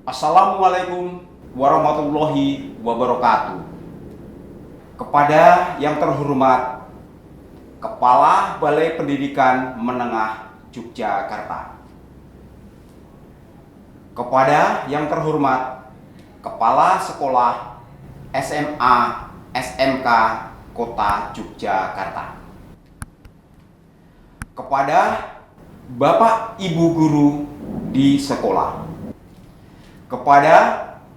Assalamualaikum warahmatullahi wabarakatuh. Kepada yang terhormat Kepala Balai Pendidikan Menengah Yogyakarta, kepada yang terhormat Kepala Sekolah SMA SMK Kota Yogyakarta, kepada Bapak Ibu guru di sekolah, kepada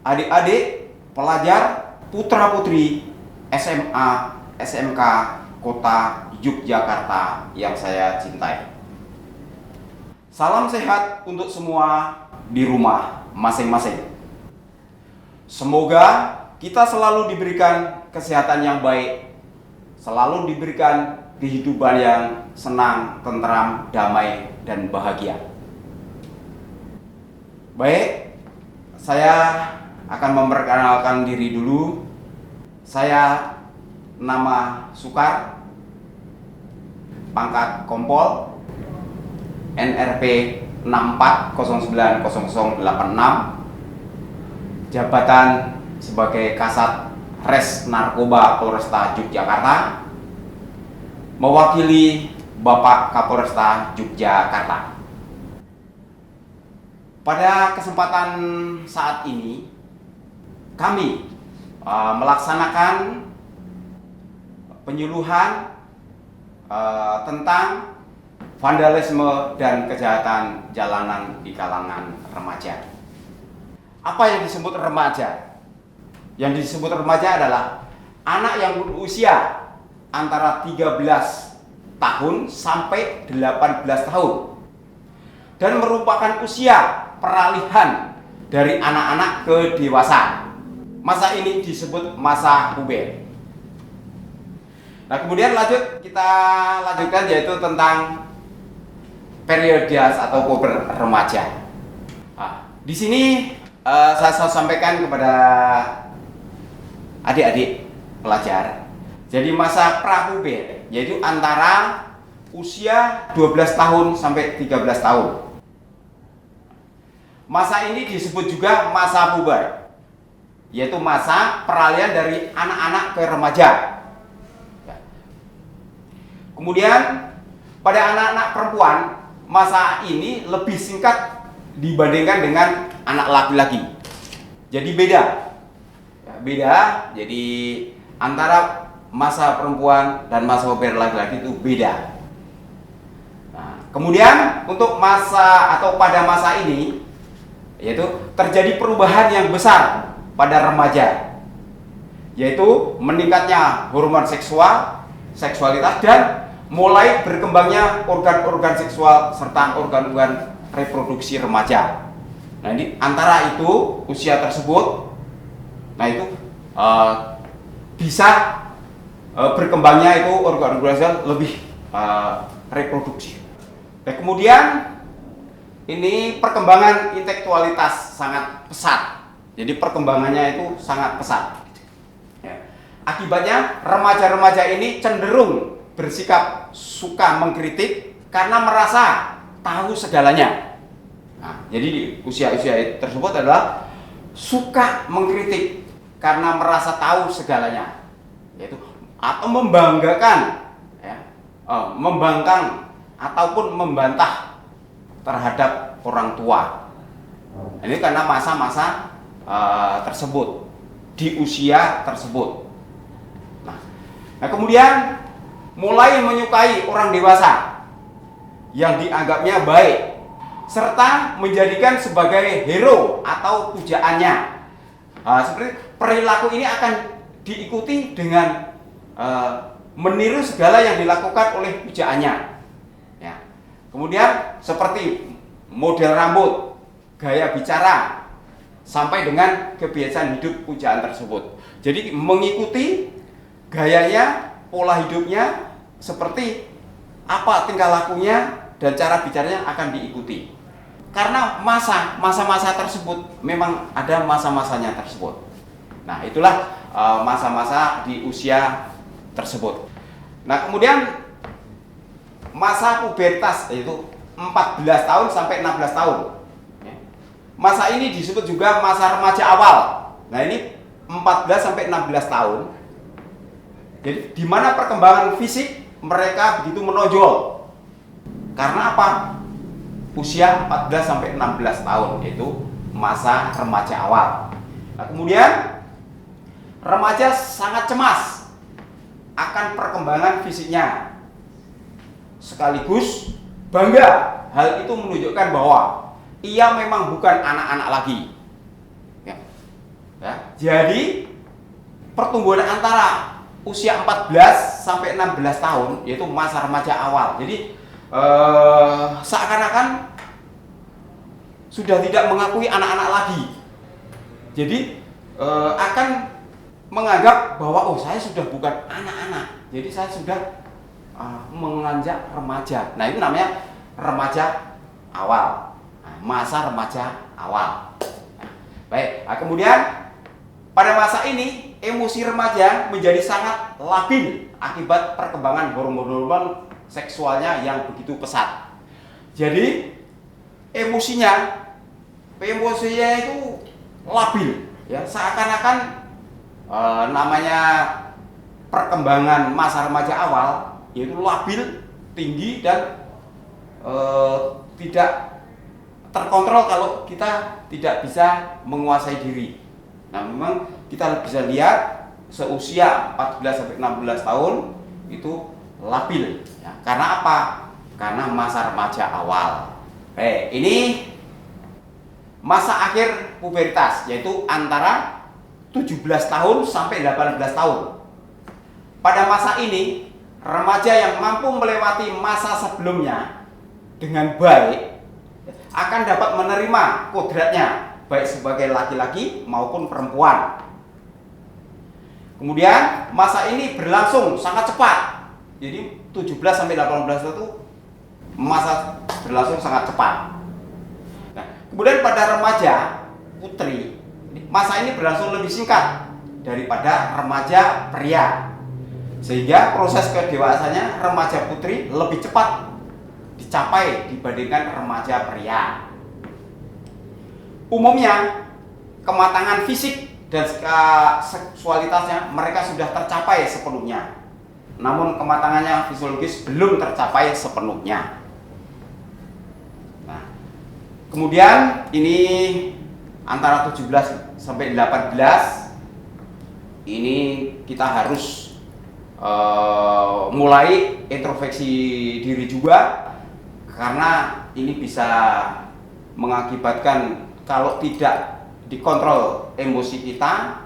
adik-adik pelajar putra-putri SMA SMK Kota Yogyakarta yang saya cintai. Salam sehat untuk semua di rumah masing-masing. Semoga kita selalu diberikan kesehatan yang baik, selalu diberikan kehidupan yang senang, tentram, damai, dan bahagia. Baik, saya akan memperkenalkan diri dulu. Saya nama Sukar, pangkat Kompol, NRP 64090086, jabatan sebagai Kasat Res Narkoba Polresta Yogyakarta, mewakili Bapak Kapolresta Yogyakarta. Pada kesempatan saat ini, kami melaksanakan penyuluhan tentang vandalisme dan kejahatan jalanan di kalangan remaja. Apa yang disebut remaja? Yang disebut remaja adalah anak yang berusia antara 13 tahun sampai 18 tahun dan merupakan usia peralihan dari anak-anak ke dewasa. Masa ini disebut masa puber. Nah, kemudian kita lanjutkan, yaitu tentang periode atau puber remaja. Nah, di sini saya sampaikan kepada adik-adik pelajar. Jadi masa prapuber yaitu antara usia 12 tahun sampai 13 tahun. Masa ini disebut juga masa puber, yaitu masa peralihan dari anak-anak ke remaja. Kemudian pada anak-anak perempuan, masa ini lebih singkat dibandingkan dengan anak laki-laki. Jadi beda. Jadi antara masa perempuan dan masa puber laki-laki itu beda. Nah, kemudian untuk masa atau pada masa ini, yaitu terjadi perubahan yang besar pada remaja, yaitu meningkatnya hormon seksualitas dan mulai berkembangnya organ-organ seksual serta organ-organ reproduksi remaja. Nah, ini antara itu usia tersebut, nah itu bisa berkembangnya itu organ-organ lebih reproduksi. Nah, kemudian ini perkembangan intelektualitas sangat pesat. Jadi perkembangannya itu sangat pesat. Ya. Akibatnya remaja-remaja ini cenderung bersikap suka mengkritik karena merasa tahu segalanya. Nah, jadi di usia-usia tersebut adalah suka mengkritik karena merasa tahu segalanya, yaitu atau membanggakan, membangkang ataupun membantah terhadap orang tua. Ini karena masa-masa tersebut, di usia tersebut. Nah, kemudian mulai menyukai orang dewasa yang dianggapnya baik, serta menjadikan sebagai hero atau pujaannya. Seperti perilaku ini akan diikuti dengan meniru segala yang dilakukan oleh pujaannya. Kemudian seperti model rambut, gaya bicara, sampai dengan kebiasaan hidup pujaan tersebut. Jadi mengikuti gayanya, pola hidupnya, seperti apa tingkah lakunya dan cara bicaranya akan diikuti. Karena masa-masa tersebut memang ada masa-masanya tersebut. Nah, itulah masa-masa di usia tersebut. Nah, kemudian masa pubertas yaitu 14 tahun sampai 16 tahun. masa ini disebut juga masa remaja awal. Nah, ini 14 sampai 16 tahun. Jadi di mana perkembangan fisik mereka begitu menonjol. Karena apa? Usia 14 sampai 16 tahun, yaitu masa remaja awal. Nah, kemudian remaja sangat cemas akan perkembangan fisiknya. Sekaligus bangga. Hal itu menunjukkan bahwa ia memang bukan anak-anak lagi. Ya. Jadi pertumbuhan antara usia 14 sampai 16 tahun, yaitu masa remaja awal. Jadi seakan-akan sudah tidak mengakui anak-anak lagi. Jadi akan menganggap bahwa oh, saya sudah bukan anak-anak. Jadi saya sudah menganjak remaja. Nah, itu namanya remaja awal. Nah, masa remaja awal. Baik, nah, kemudian pada masa ini emosi remaja menjadi sangat labil akibat perkembangan hormon-hormon seksualnya yang begitu pesat. Jadi emosinya itu labil, ya, seakan-akan namanya perkembangan masa remaja awal yaitu labil, tinggi, dan tidak terkontrol kalau kita tidak bisa menguasai diri. Nah, memang kita bisa lihat seusia 14 sampai 16 tahun itu labil, ya. Karena apa? Karena masa remaja awal. Ini masa akhir pubertas, yaitu antara 17 tahun sampai 18 tahun. Pada masa ini, remaja yang mampu melewati masa sebelumnya dengan baik akan dapat menerima kodratnya, baik sebagai laki-laki maupun perempuan. Kemudian masa ini berlangsung sangat cepat. Jadi 17 sampai 18 itu masa berlangsung sangat cepat. Nah, kemudian pada remaja putri, masa ini berlangsung lebih singkat daripada remaja pria. Sehingga proses kedewasannya remaja putri lebih cepat dicapai dibandingkan remaja pria. Umumnya kematangan fisik dan seksualitasnya mereka sudah tercapai sepenuhnya. Namun kematangannya fisiologis belum tercapai sepenuhnya. Nah, kemudian ini antara 17 sampai 18 ini kita harus mulai introspeksi diri juga, karena ini bisa mengakibatkan kalau tidak dikontrol emosi kita,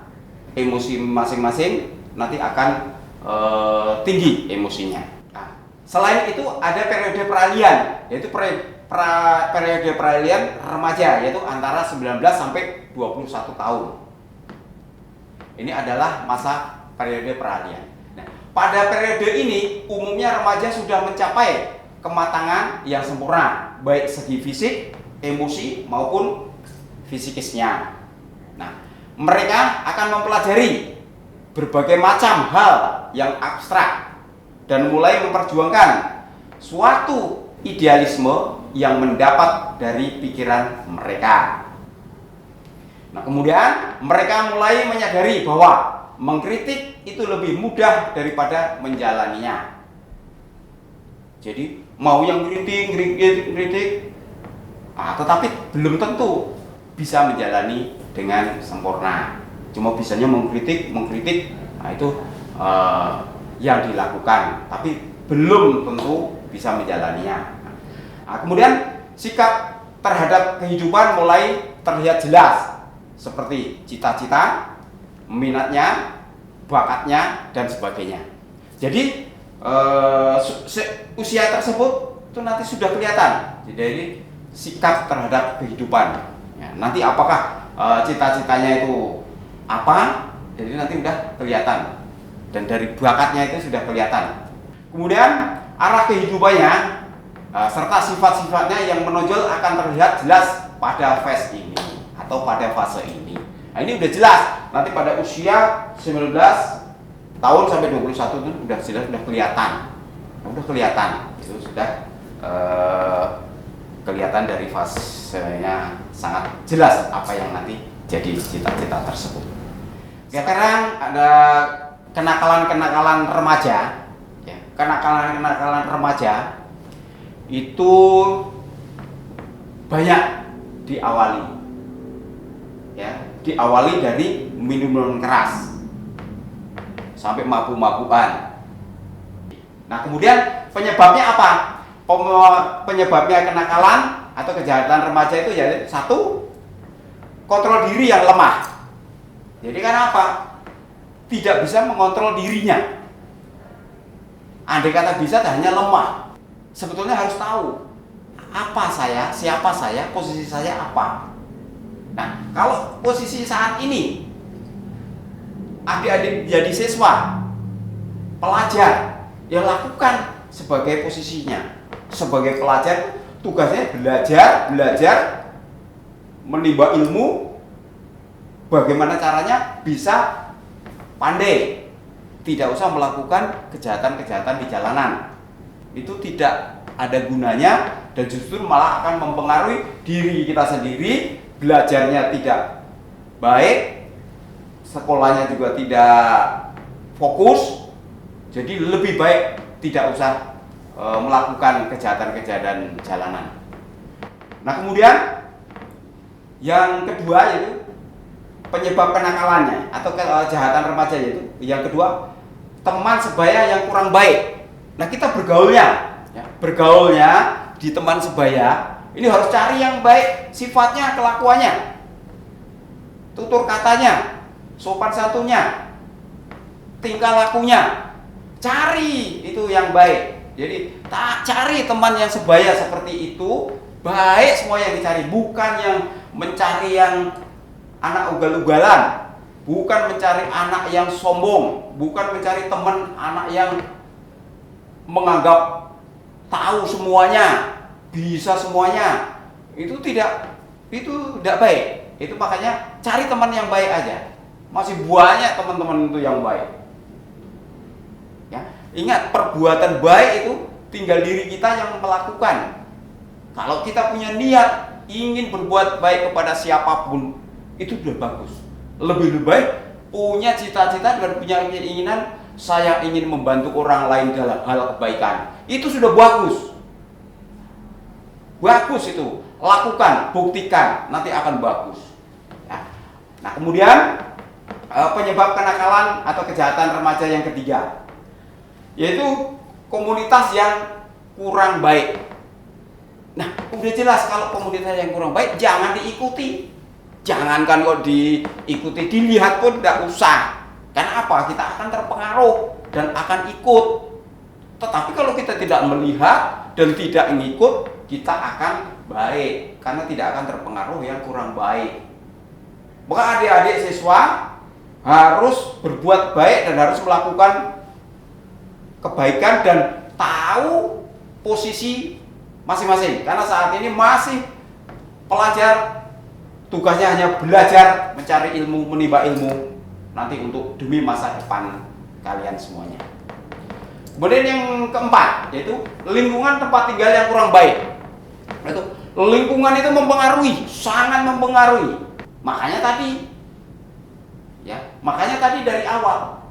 emosi masing-masing nanti akan tinggi emosinya. Nah, selain itu ada periode peralihan, yaitu periode peralihan remaja, yaitu antara 19 sampai 21 tahun. Ini adalah masa periode peralihan. Nah, pada periode ini umumnya remaja sudah mencapai kematangan yang sempurna, baik segi fisik, emosi maupun fisikisnya. Nah, mereka akan mempelajari berbagai macam hal yang abstrak dan mulai memperjuangkan suatu idealisme yang mendapat dari pikiran mereka. Nah, kemudian mereka mulai menyadari bahwa mengkritik itu lebih mudah daripada menjalaninya. Jadi mau yang kritik, tetapi belum tentu bisa menjalani dengan sempurna. Cuma bisanya mengkritik, nah itu yang dilakukan, tapi belum tentu bisa menjalaninya. Nah, kemudian sikap terhadap kehidupan mulai terlihat jelas, seperti cita-cita, minatnya, bakatnya, dan sebagainya. Jadi usia tersebut itu nanti sudah kelihatan dari sikap terhadap kehidupan. Ya, nanti apakah cita-citanya itu apa? Jadi nanti sudah kelihatan, dan dari bakatnya itu sudah kelihatan. Kemudian arah kehidupannya serta sifat-sifatnya yang menonjol akan terlihat jelas pada fase ini atau pada fase ini. Nah, ini udah jelas. Nanti pada usia 19 tahun sampai 21 itu sudah jelas, sudah kelihatan. Sudah kelihatan. Itu sudah kelihatan dari fasenya sangat jelas apa yang nanti jadi cita-cita tersebut. Sekarang ada kenakalan-kenakalan remaja. Ya, kenakalan-kenakalan remaja itu banyak diawali. Ya, diawali dari minuman keras sampai mabuk-mabukan. Nah, kemudian penyebabnya apa? Penyebabnya kenakalan atau kejahatan remaja itu ya satu, kontrol diri yang lemah. Jadi kan apa? Tidak bisa mengontrol dirinya. Andai kata bisa, hanya lemah. Sebetulnya harus tahu apa saya, siapa saya, posisi saya apa. Nah, kalau posisi saat ini adik-adik jadi siswa, pelajar, ya lakukan sebagai posisinya. Sebagai pelajar, tugasnya belajar, menimba ilmu, bagaimana caranya bisa pandai, tidak usah melakukan kejahatan-kejahatan di jalanan. Itu tidak ada gunanya dan justru malah akan mempengaruhi diri kita sendiri, belajarnya tidak baik, sekolahnya juga tidak fokus. Jadi lebih baik tidak usah melakukan kejahatan-kejahatan jalanan. Nah, kemudian yang kedua yaitu penyebab kenakalannya atau kejahatan remaja, yaitu yang kedua, teman sebaya yang kurang baik. Nah, kita bergaulnya di teman sebaya ini harus cari yang baik sifatnya, kelakuannya, tutur katanya, sopan santunnya, tingkah lakunya. Cari itu yang baik. Jadi cari teman yang sebaya seperti itu, baik semua yang dicari, bukan yang mencari yang anak ugal-ugalan, bukan mencari anak yang sombong, bukan mencari teman anak yang menganggap tahu semuanya, bisa semuanya. Itu tidak baik. Itu makanya cari teman yang baik aja. Masih banyak teman-teman itu yang baik. Ya, ingat, perbuatan baik itu tinggal diri kita yang melakukan. Kalau kita punya niat ingin berbuat baik kepada siapapun, itu sudah bagus. Lebih baik punya cita-cita dan punya keinginan, saya ingin membantu orang lain dalam hal kebaikan. Itu sudah bagus. Bagus itu. Lakukan, buktikan, nanti akan bagus. Ya. Nah, kemudian penyebab kenakalan atau kejahatan remaja yang ketiga, yaitu komunitas yang kurang baik. Nah, udah jelas kalau komunitas yang kurang baik jangan diikuti. Jangankan kok diikuti, dilihat pun tidak usah. Karena apa? Kita akan terpengaruh dan akan ikut. Tetapi kalau kita tidak melihat dan tidak mengikut, kita akan baik karena tidak akan terpengaruh yang kurang baik. Maka adik-adik siswa harus berbuat baik dan harus melakukan kebaikan dan tahu posisi masing-masing. Karena saat ini masih pelajar, tugasnya hanya belajar, mencari ilmu, menimba ilmu nanti untuk demi masa depan kalian semuanya. Kemudian yang keempat, yaitu lingkungan tempat tinggal yang kurang baik. Itu lingkungan itu mempengaruhi, sangat mempengaruhi. Makanya tadi dari awal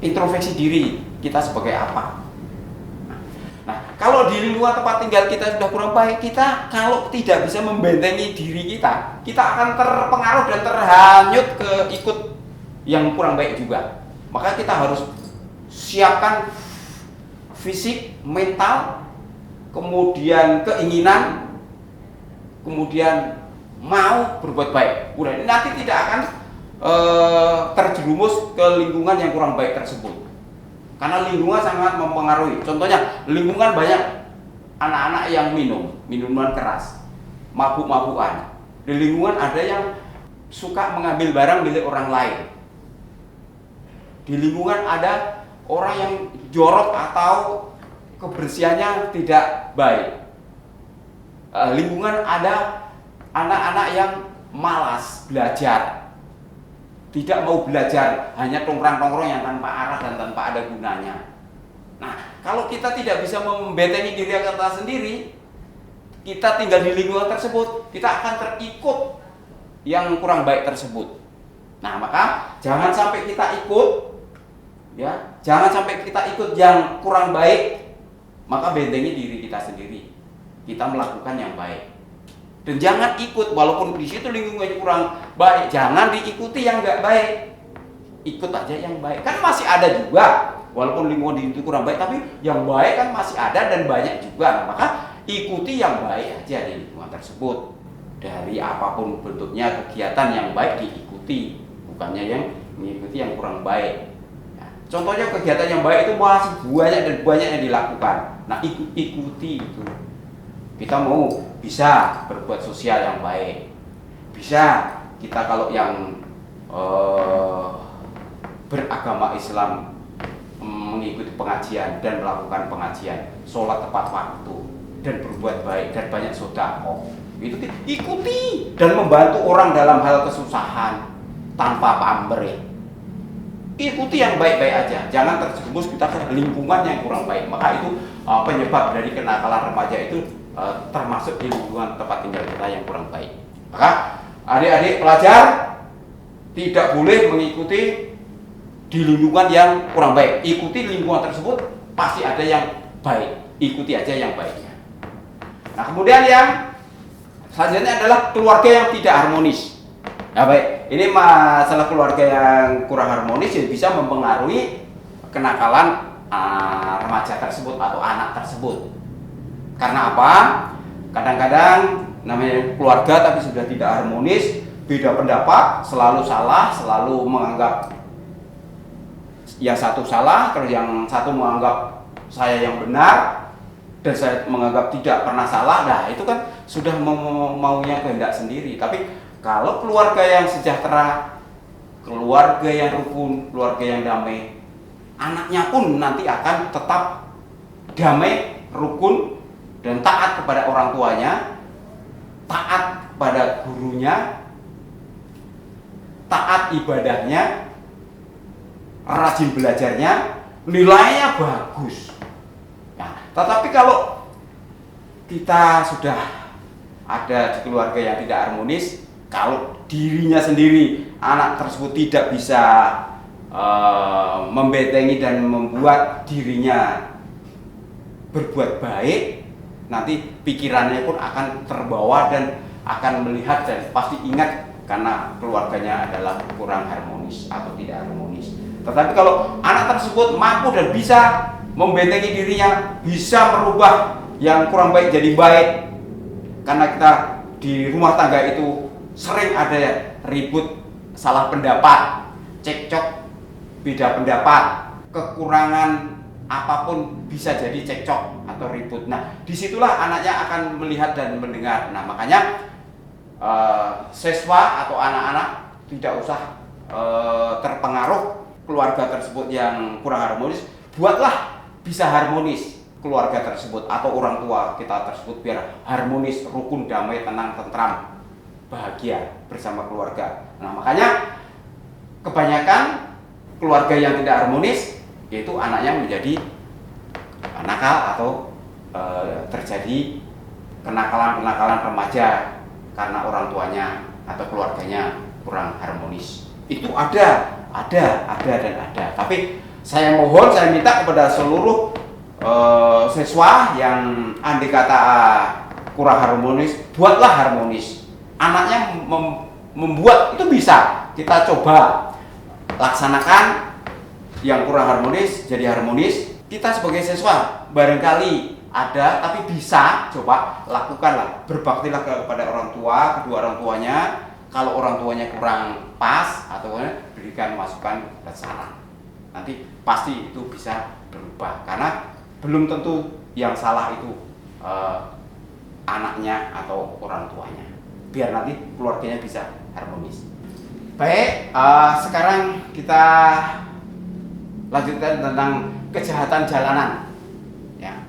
introspeksi diri kita sebagai apa. Nah, kalau di lingkungan tempat tinggal kita sudah kurang baik, kita kalau tidak bisa membentengi diri kita akan terpengaruh dan terhanyut ke ikut yang kurang baik juga. Maka kita harus siapkan fisik, mental, kemudian keinginan, kemudian mau berbuat baik. Udah, nanti tidak akan terjerumus ke lingkungan yang kurang baik tersebut. Karena lingkungan sangat mempengaruhi. Contohnya, lingkungan banyak anak-anak yang minum minuman keras, mabuk-mabukan. Di lingkungan ada yang suka mengambil barang milik orang lain. Di lingkungan ada orang yang jorok atau kebersihannya tidak baik. Lingkungan ada anak-anak yang malas belajar, tidak mau belajar, hanya tongkrong-tongkrong yang tanpa arah dan tanpa ada gunanya. Nah, kalau kita tidak bisa membentengi diri kita sendiri, kita tinggal di lingkungan tersebut, kita akan terikut yang kurang baik tersebut. Nah, maka jangan sampai kita ikut, ya, jangan sampai kita ikut yang kurang baik, maka bentengi diri kita sendiri. Kita melakukan yang baik. Dan jangan ikut, walaupun di situ lingkungannya kurang baik, jangan diikuti yang nggak baik. Ikut aja yang baik. Kan masih ada juga, walaupun lingkungan itu kurang baik, tapi yang baik kan masih ada dan banyak juga. Nah, maka ikuti yang baik aja di lingkungan tersebut. Dari apapun bentuknya, kegiatan yang baik diikuti, bukannya yang mengikuti yang kurang baik. Ya, contohnya kegiatan yang baik itu masih banyak dan banyak yang dilakukan. Nah, ikuti itu. Kita mau bisa berbuat sosial yang baik, bisa kita kalau yang beragama Islam mengikuti pengajian dan melakukan pengajian, sholat tepat waktu dan berbuat baik dan banyak sedekah, itu ikuti dan membantu orang dalam hal kesusahan tanpa pamrih. Ikuti yang baik-baik aja, jangan terjerumus kita ke lingkungan yang kurang baik. Maka itu penyebab dari kenakalan remaja itu termasuk di lingkungan tempat tinggal kita yang kurang baik. Maka adik-adik pelajar tidak boleh mengikuti di lingkungan yang kurang baik. Ikuti lingkungan tersebut, pasti ada yang baik. Ikuti aja yang baiknya. Nah, kemudian yang selanjutnya adalah keluarga yang tidak harmonis. Nah, baik, ini masalah keluarga yang kurang harmonis yang bisa mempengaruhi kenakalan remaja tersebut atau anak tersebut. Karena apa? Kadang-kadang namanya keluarga tapi sudah tidak harmonis, beda pendapat, selalu salah, selalu menganggap yang satu salah, terus yang satu menganggap saya yang benar, dan saya menganggap tidak pernah salah. Nah, itu kan sudah maunya kehendak sendiri. Tapi kalau keluarga yang sejahtera, keluarga yang rukun, keluarga yang damai, anaknya pun nanti akan tetap damai, rukun, dan taat kepada orang tuanya, taat kepada gurunya, taat ibadahnya, rajin belajarnya, nilainya bagus. Nah, tetapi kalau kita sudah ada di keluarga yang tidak harmonis, kalau dirinya sendiri, anak tersebut tidak bisa membentengi dan membuat dirinya berbuat baik, nanti pikirannya pun akan terbawa dan akan melihat dan pasti ingat karena keluarganya adalah kurang harmonis atau tidak harmonis. Tetapi kalau anak tersebut mampu dan bisa membentengi dirinya, bisa merubah yang kurang baik jadi baik, karena kita di rumah tangga itu sering ada ribut, salah pendapat, cekcok, beda pendapat, kekurangan apapun bisa jadi cekcok atau ribut. Nah, disitulah anaknya akan melihat dan mendengar. Nah, makanya siswa atau anak-anak tidak usah terpengaruh keluarga tersebut yang kurang harmonis. Buatlah bisa harmonis keluarga tersebut atau orang tua kita tersebut biar harmonis, rukun, damai, tenang, tentram, bahagia bersama keluarga. Nah, makanya kebanyakan keluarga yang tidak harmonis yaitu anaknya menjadi nakal atau terjadi kenakalan-kenakalan remaja karena orang tuanya atau keluarganya kurang harmonis. Itu ada dan ada. Tapi saya mohon, saya minta kepada seluruh siswa yang andai kata kurang harmonis, buatlah harmonis. Anaknya membuat itu bisa. Kita coba laksanakan yang kurang harmonis jadi harmonis. Kita sebagai siswa barangkali ada tapi bisa coba lakukanlah, berbaktilah kepada orang tua, kedua orang tuanya. Kalau orang tuanya kurang pas atau berikan masukan dan saran, nanti pasti itu bisa berubah, karena belum tentu yang salah itu anaknya atau orang tuanya. Biar nanti keluarganya bisa harmonis. Baik, sekarang kita lanjutkan tentang kejahatan jalanan. Ya.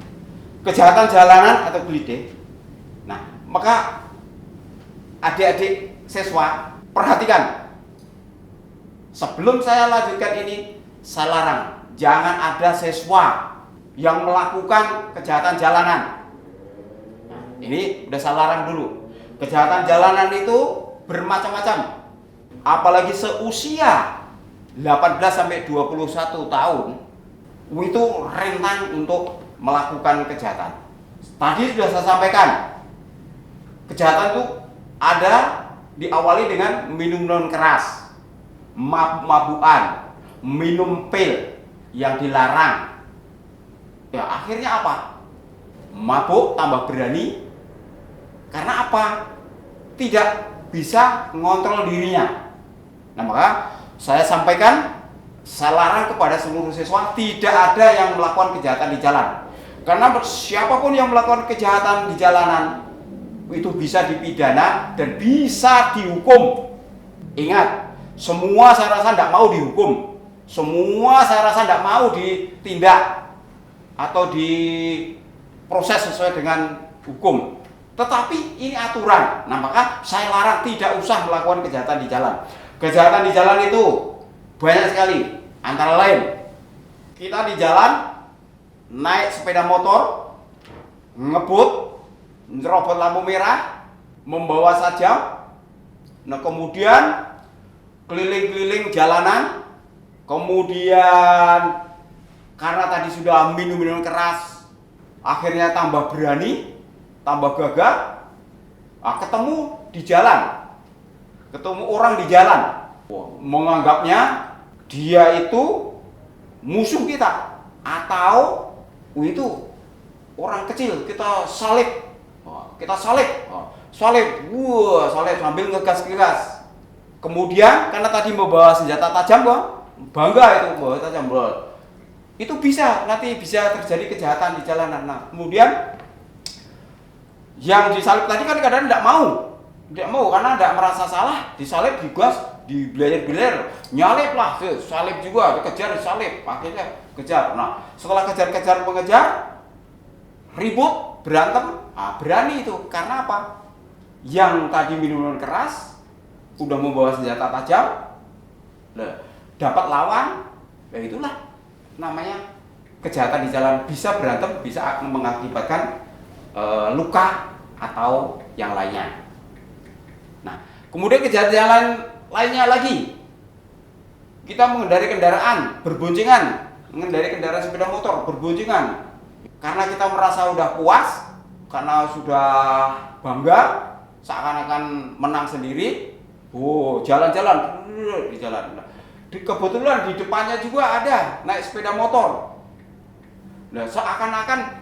Kejahatan jalanan atau gelide. Nah, maka adik-adik siswa perhatikan. Sebelum saya lanjutkan ini, saya larang jangan ada siswa yang melakukan kejahatan jalanan. Nah, Ini udah saya larang dulu. Kejahatan jalanan itu bermacam-macam. Apalagi seusia 18 sampai 21 tahun itu rentan untuk melakukan kejahatan. Tadi sudah saya sampaikan, kejahatan itu ada diawali dengan minum minuman keras, mabuk-mabukan, minum pil yang dilarang. Ya akhirnya apa? Mabuk tambah berani. Karena apa? Tidak bisa mengontrol dirinya. Nah maka saya sampaikan, saya larang kepada seluruh siswa tidak ada yang melakukan kejahatan di jalan. Karena siapapun yang melakukan kejahatan di jalanan itu bisa dipidana dan bisa dihukum. Ingat, semua saya rasa tidak mau dihukum, semua saya rasa tidak mau ditindak atau diproses sesuai dengan hukum. Tetapi ini aturan. Nah maka saya larang tidak usah melakukan kejahatan di jalan. Kejahatan di jalan itu banyak sekali. Antara lain, kita di jalan naik sepeda motor, ngebut, nyerobot lampu merah, membawa sajam, nah kemudian keliling-keliling jalanan, kemudian karena tadi sudah minum keras, akhirnya tambah berani, tambah gagah, ketemu di jalan, ketemu orang di jalan, menganggapnya dia itu musuh kita atau itu orang kecil, kita salib, salib sambil ngegas. Kemudian karena tadi membawa senjata tajam, bangga itu bawa tajam, itu nanti bisa terjadi kejahatan di jalanan. Nah kemudian yang disalib tadi kan kadang tidak mau karena tidak merasa salah, disalib, digas, dibeler-beler, nyalip lah, salib juga, dikejar, disalib, akhirnya kejar. Nah setelah kejar-kejar mengejar, ribut, berantem, berani itu. Karena apa? Yang tadi minuman keras, udah membawa senjata tajam, dapat lawan, ya itulah namanya kejahatan di jalan. Bisa berantem, bisa mengakibatkan luka atau yang lainnya. Nah, kemudian kejahatan jalan lainnya lagi, kita mengendarai kendaraan berboncengan, mengendarai kendaraan sepeda motor berboncengan. Karena kita merasa udah puas, karena sudah bangga, seakan-akan menang sendiri, jalan-jalan di jalan. Kebetulan di depannya juga ada naik sepeda motor. Nah, seakan-akan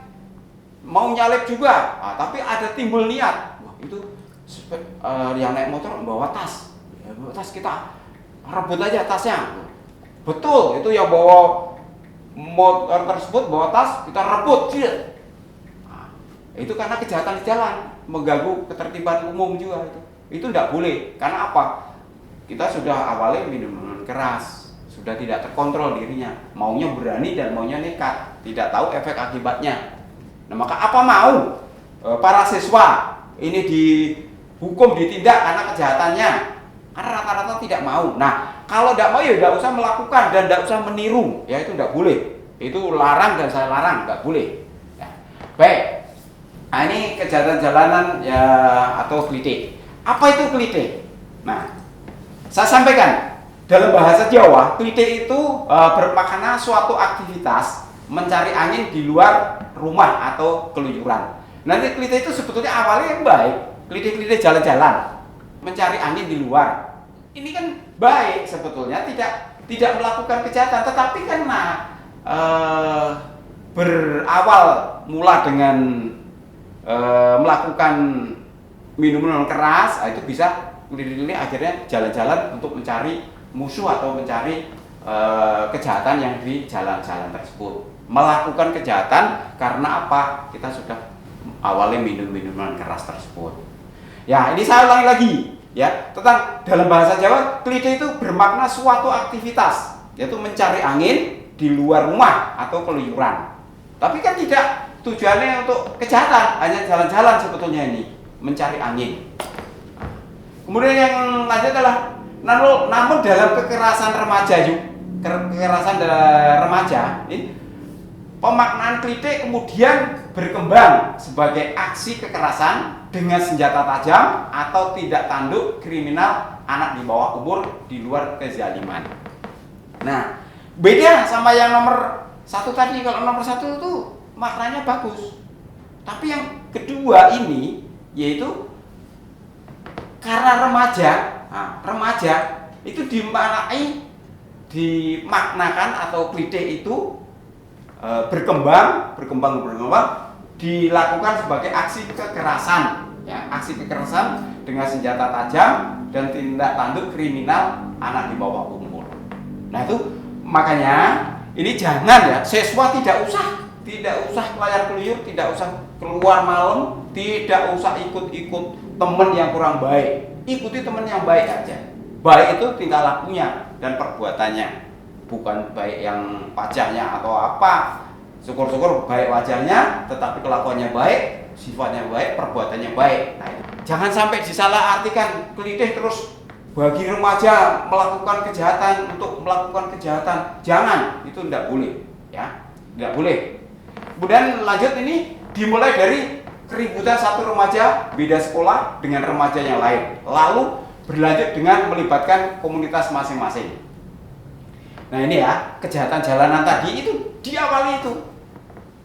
mau nyalip juga, tapi ada timbul niat. Wah, itu yang naik motor bawa tas. Ya, bawa tas, kita rebut aja tasnya. Betul, itu yang bawa motor tersebut bawa tas, kita rebut. Nah, itu karena kejahatan di jalan, mengganggu ketertiban umum juga itu. Itu tidak boleh. Karena apa? Kita sudah awalnya minum keras, sudah tidak terkontrol dirinya, maunya berani dan maunya nekat, tidak tahu efek akibatnya. Nah, maka apa mau para siswa ini dihukum, ditindak karena kejahatannya? Karena rata-rata tidak mau. Nah, kalau tidak mau ya tidak usah melakukan dan tidak usah meniru, ya itu tidak boleh. Itu larang dan saya larang, tidak boleh. Ya. Baik, nah, ini kejahatan jalanan ya atau klite. Apa itu klite? Nah, saya sampaikan dalam bahasa Jawa, klite itu bermakna suatu aktivitas mencari angin di luar rumah atau keluyuran. Nanti klite itu sebetulnya awalnya yang baik, klite-klite jalan-jalan, mencari angin di luar. Ini kan baik sebetulnya, tidak melakukan kejahatan, tetapi karena berawal mula dengan melakukan minuman keras, itu bisa klite-klite akhirnya jalan-jalan untuk mencari musuh atau mencari kejahatan yang di jalan-jalan tersebut. Melakukan kejahatan karena apa? Kita sudah awalnya minum minuman keras tersebut. Ya, ini saya ulangi lagi ya, tentang dalam bahasa Jawa, klite itu bermakna suatu aktivitas, yaitu mencari angin di luar rumah atau keluyuran. Tapi kan tidak tujuannya untuk kejahatan, hanya jalan-jalan sebetulnya ini, mencari angin. Kemudian yang lanjut adalah namun dalam kekerasan remaja ini Pemaknaan klite kemudian berkembang sebagai aksi kekerasan dengan senjata tajam atau tindak tanduk kriminal anak di bawah umur di luar kezaliman. Nah, beda sama yang nomor 1 tadi. Kalau nomor 1 itu maknanya bagus. Tapi yang kedua ini yaitu karena remaja itu dimaknakan atau klite itu berkembang dilakukan sebagai aksi kekerasan, ya, aksi kekerasan dengan senjata tajam dan tindak tanduk kriminal anak di bawah umur. Nah itu makanya ini jangan ya, siswa tidak usah kelayar keluyur, tidak usah keluar malam, tidak usah ikut-ikut teman yang kurang baik. Ikuti teman yang baik aja. Baik itu tingkah lakunya dan perbuatannya, bukan baik yang wajahnya atau apa. Syukur-syukur baik wajahnya, tetapi kelakuannya baik, sifatnya baik, perbuatannya baik. Nah, jangan sampai disalahartikan klite terus bagi remaja melakukan kejahatan untuk melakukan kejahatan. Jangan, itu tidak boleh, ya, tidak boleh. Kemudian lanjut ini dimulai dari keributan satu remaja beda sekolah dengan remaja yang lain, lalu berlanjut dengan melibatkan komunitas masing-masing. Nah ini ya, kejahatan jalanan tadi itu diawali itu,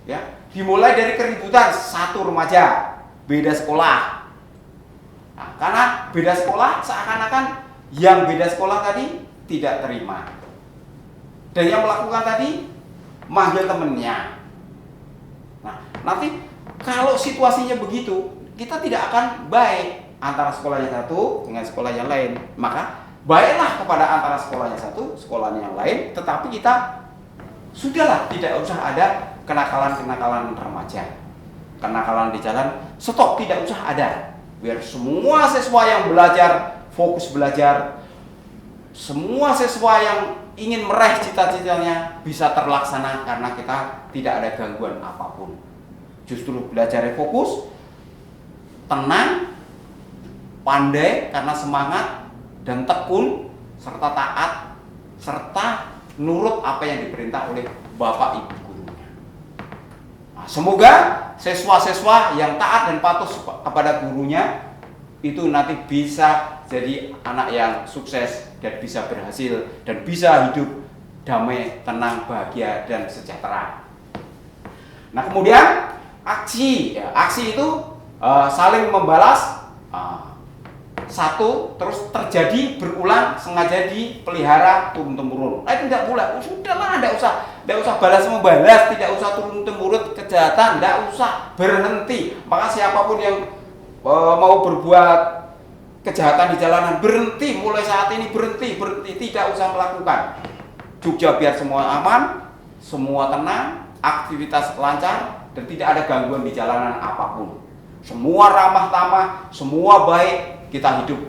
ya, dimulai dari keributan satu remaja beda sekolah. Nah, karena beda sekolah seakan-akan yang beda sekolah tadi tidak terima, dan yang melakukan tadi manggil temennya. Nah, nanti kalau situasinya begitu, kita tidak akan baik antara sekolah yang satu dengan sekolah yang lain. Maka baiklah kepada antara sekolahnya satu, sekolahnya yang lain, tetapi kita sudahlah tidak usah ada kenakalan-kenakalan remaja. Kenakalan di jalan, stop, tidak usah ada. Biar semua siswa yang belajar, fokus belajar, semua siswa yang ingin meraih cita-citanya bisa terlaksana karena kita tidak ada gangguan apapun. Justru belajarnya fokus, tenang, pandai karena semangat dan tekun, serta taat, serta nurut apa yang diperintah oleh bapak ibu gurunya. Nah, semoga siswa-siswa yang taat dan patuh kepada gurunya itu nanti bisa jadi anak yang sukses dan bisa berhasil dan bisa hidup damai, tenang, bahagia dan sejahtera. Nah kemudian aksi itu saling membalas. Satu terus terjadi berulang sengaja dipelihara turun temurun. Itu tidak boleh. Sudahlah, tidak usah balas membalas, tidak usah turun temurun kejahatan, tidak usah berhenti. Maka siapapun yang mau berbuat kejahatan di jalanan berhenti mulai saat ini, berhenti, tidak usah melakukan. Jogja biar semua aman, semua tenang, aktivitas lancar dan tidak ada gangguan di jalanan apapun. Semua ramah tamah, semua baik. Kita hidup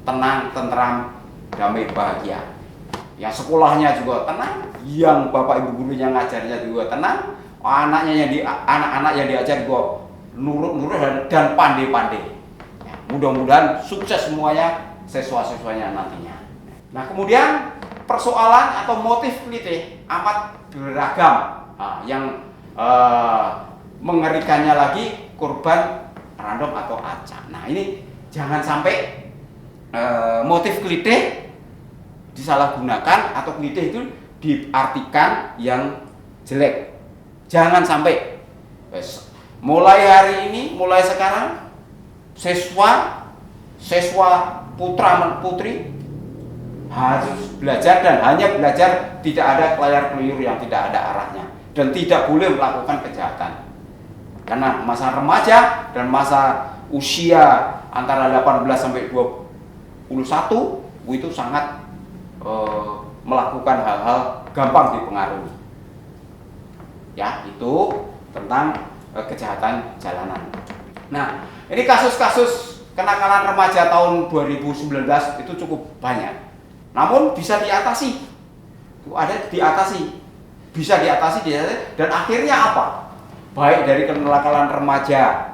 tenang, tentram, damai, bahagia. Yang sekolahnya juga tenang, yang bapak ibu gurunya ngajarnya juga tenang, anak-anak yang diajar juga nurut dan pandai-pandai. Ya, mudah-mudahan sukses semuanya siswa-siswanya nantinya. Nah kemudian persoalan atau motif klite amat beragam. Yang mengerikannya lagi korban random atau acak. Nah ini jangan sampai motif klite disalahgunakan atau klite itu diartikan yang jelek. Jangan sampai. Mulai hari ini, mulai sekarang, siswa putra putri harus belajar dan hanya belajar, tidak ada kelayar keluyur yang tidak ada arahnya dan tidak boleh melakukan kejahatan. Karena masa remaja dan masa usia antara 18 sampai 21 itu sangat melakukan hal-hal gampang dipengaruhi. Ya, itu tentang kejahatan jalanan. Nah, ini kasus-kasus kenakalan remaja tahun 2019 itu cukup banyak. Namun bisa diatasi. Bisa diatasi dan akhirnya apa? Baik dari kenakalan remaja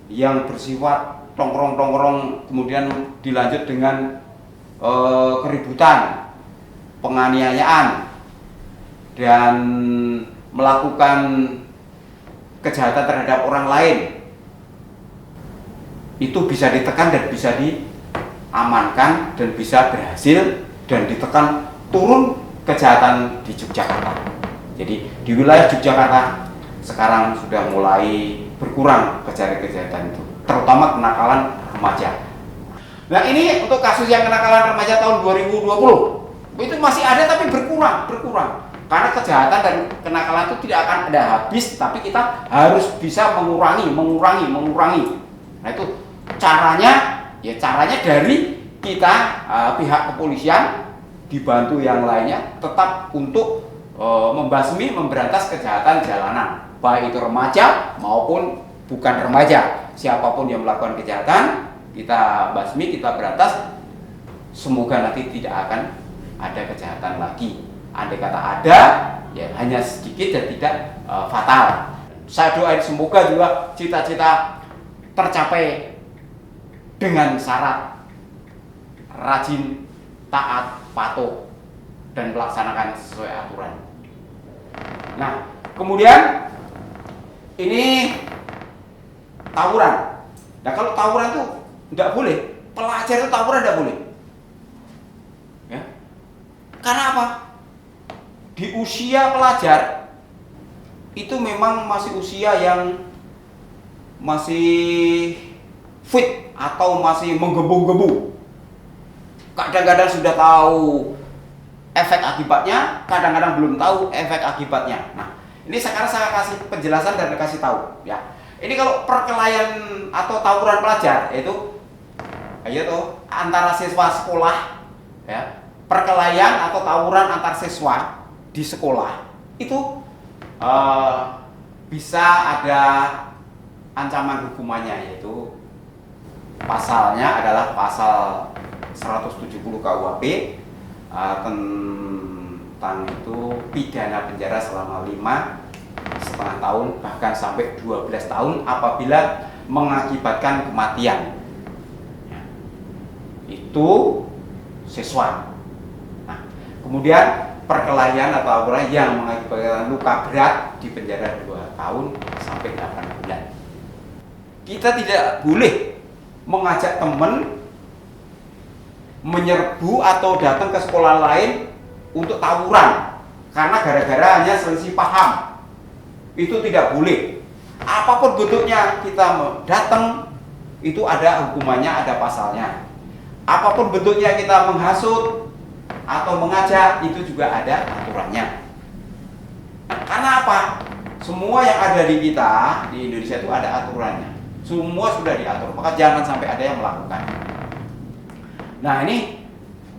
yang bersifat tongkrong-tongkrong kemudian dilanjut dengan keributan, penganiayaan dan melakukan kejahatan terhadap orang lain, itu bisa ditekan dan bisa diamankan dan bisa berhasil dan ditekan, turun kejahatan di Yogyakarta. Jadi di wilayah Yogyakarta sekarang sudah mulai berkurang kejahatan itu, terutama kenakalan remaja. Nah ini untuk kasus yang kenakalan remaja tahun 2020 itu masih ada tapi berkurang. Karena kejahatan dan kenakalan itu tidak akan ada habis, tapi kita harus bisa mengurangi. Nah itu caranya dari kita pihak kepolisian dibantu yang lainnya tetap untuk memberantas kejahatan jalanan, baik itu remaja maupun bukan remaja. Siapapun yang melakukan kejahatan kita basmi, kita berantas. Semoga nanti tidak akan ada kejahatan lagi. Andai kata ada, ya hanya sedikit dan tidak fatal. Saya doain semoga juga cita-cita tercapai dengan syarat rajin, taat, patuh, dan melaksanakan sesuai aturan. Nah, kemudian ini tawuran. Nah, kalau tawuran itu tidak boleh, pelajar itu tawuran tidak boleh. Ya. Karena apa? Di usia pelajar itu memang masih usia yang masih fit atau masih menggebu-gebu. Kadang-kadang sudah tahu efek akibatnya, kadang-kadang belum tahu efek akibatnya. Nah, ini sekarang saya kasih penjelasan dan kasih tahu ya. Ini kalau perkelahian atau tawuran pelajar itu antara siswa sekolah ya, perkelahian atau tawuran antar siswa di sekolah itu bisa ada ancaman hukumannya, yaitu pasalnya adalah pasal 170 KUHP tentang itu pidana penjara selama 5,5 tahun bahkan sampai 12 tahun apabila mengakibatkan kematian. Itu siswa. Nah, kemudian perkelahian atau tawuran yang mengakibatkan luka berat di penjara 2 tahun sampai 8 bulan. Kita tidak boleh mengajak teman menyerbu atau datang ke sekolah lain untuk tawuran karena gara-gara hanya selisih paham. Itu tidak boleh. Apapun bentuknya kita datang itu ada hukumannya, ada pasalnya. Apapun bentuknya kita menghasut atau mengajak itu juga ada aturannya. Karena apa? Semua yang ada di kita di Indonesia itu ada aturannya. Semua sudah diatur, maka jangan sampai ada yang melakukan. Nah, ini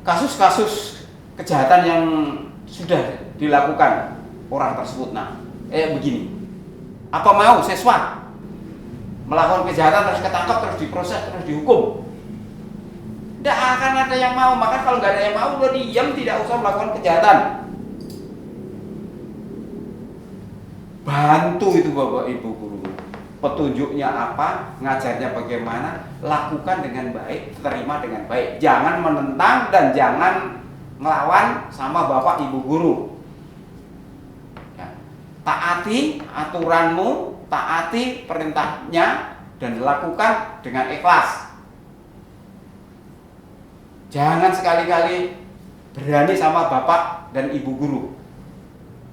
kasus-kasus kejahatan yang sudah dilakukan orang tersebut. Nah, begini. Apa mau siswa melakukan kejahatan terus ketangkap, terus diproses, terus dihukum? Tidak akan ada yang mau. Maka kalau nggak ada yang mau, udah diam, tidak usah melakukan kejahatan. Bantu itu Bapak Ibu guru. Petunjuknya apa, ngajarnya bagaimana, lakukan dengan baik, terima dengan baik. Jangan menentang dan jangan melawan sama Bapak Ibu guru. Ya. Taati aturanmu, taati perintahnya, dan lakukan dengan ikhlas. Jangan sekali-kali berani sama Bapak dan Ibu guru.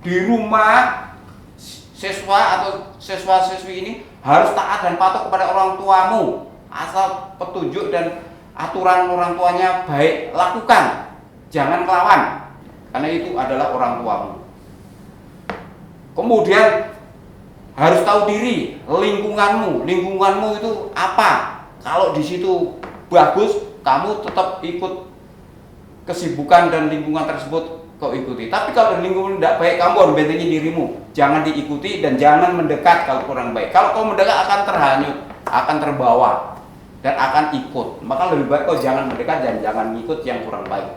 Di rumah siswa atau siswa-siswi ini harus taat dan patuh kepada orang tuamu. Asal petunjuk dan aturan orang tuanya baik, lakukan. Jangan melawan, karena itu adalah orang tuamu. Kemudian harus tahu diri, lingkunganmu itu apa. Kalau di situ bagus, kamu tetap ikut kesibukan dan lingkungan tersebut kau ikuti. Tapi kalau lingkungan tidak baik, kamu harus bentengi dirimu. Jangan diikuti dan jangan mendekat kalau kurang baik. Kalau kau mendekat akan terhanyut, akan terbawa dan akan ikut. Maka lebih baik kau jangan mendekat dan jangan ikut yang kurang baik.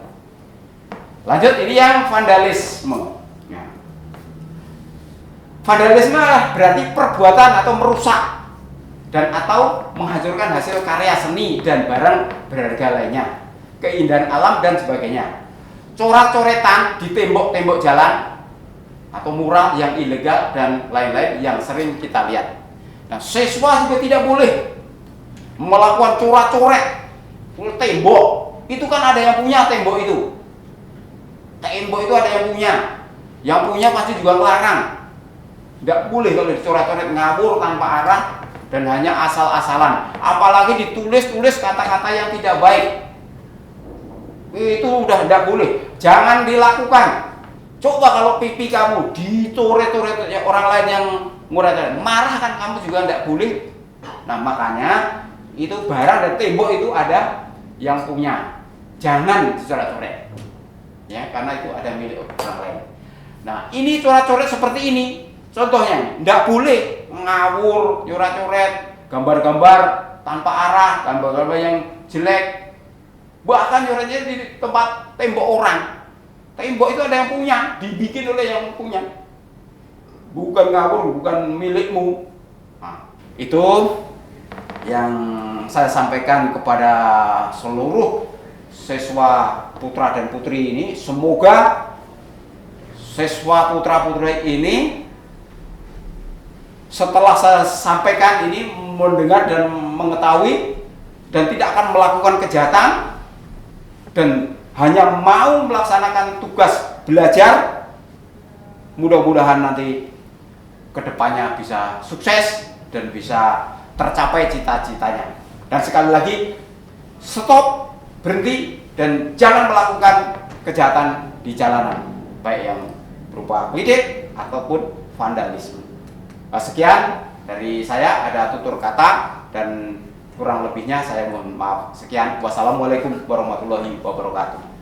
Lanjut, ini yang vandalisme. Ya. Vandalisme berarti perbuatan atau merusak dan atau menghancurkan hasil karya seni dan barang berharga lainnya, keindahan alam dan sebagainya. Coret-coretan di tembok-tembok jalan, atau mural yang ilegal dan lain-lain yang sering kita lihat. Nah, siswa juga tidak boleh melakukan coret-coret tembok. Itu kan ada yang punya tembok itu. Tembok itu ada yang punya. Yang punya pasti juga melarang. Tidak boleh kalau dicoret-coret ngawur tanpa arah dan hanya asal-asalan. Apalagi ditulis-tulis kata-kata yang tidak baik. Itu udah tidak boleh. Jangan dilakukan. Coba kalau pipi kamu dicoret-coret orang lain yang murah, marah kan kamu juga tidak boleh. Nah, makanya itu barang dan tembok itu ada yang punya. Jangan dicoret-coret. Ya, karena itu ada milik orang lain. Nah, ini coret-coret seperti ini. Contohnya, tidak boleh ngawur, coret-coret, gambar-gambar tanpa arah, gambar-gambar yang jelek. Bahkan coretnya di tempat tembok orang. Tembok itu ada yang punya, dibikin oleh yang punya. Bukan ngawur, bukan milikmu. Nah, itu yang saya sampaikan kepada seluruh siswa putra dan putri ini. Semoga siswa putra putri ini setelah saya sampaikan ini mendengar dan mengetahui dan tidak akan melakukan kejahatan dan hanya mau melaksanakan tugas belajar. Mudah-mudahan nanti kedepannya bisa sukses dan bisa tercapai cita-citanya. Dan sekali lagi, stop, berhenti, dan jangan melakukan kejahatan di jalanan, baik yang berupa klidik ataupun vandalisme. Sekian dari saya, ada tutur kata dan kurang lebihnya saya mohon maaf. Sekian, wassalamualaikum warahmatullahi wabarakatuh.